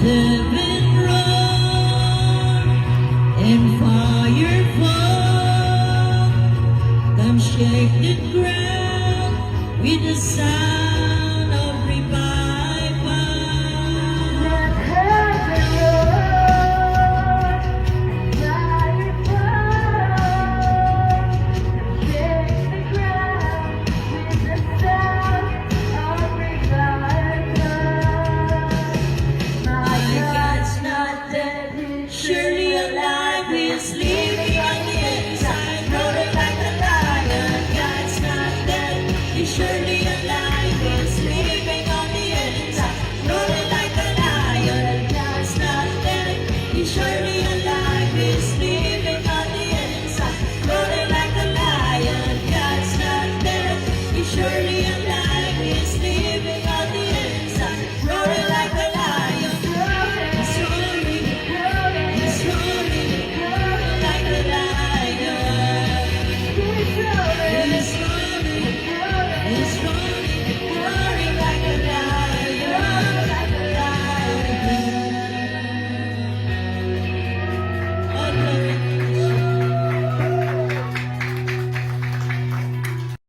heaven roar and fire fall. Come shake the ground with the sound of revival. Let heaven roar, fire fall, shake the ground with the sound of revival. My God's not dead, Surely alive, He's living on the inside, roaring like a lion. God's not dead, He's surely alive, He's living on the inside, roaring like a lion. God's not dead, He's surely alive, He's living on the inside, roaring like a lion. God's not dead, He's surely alive.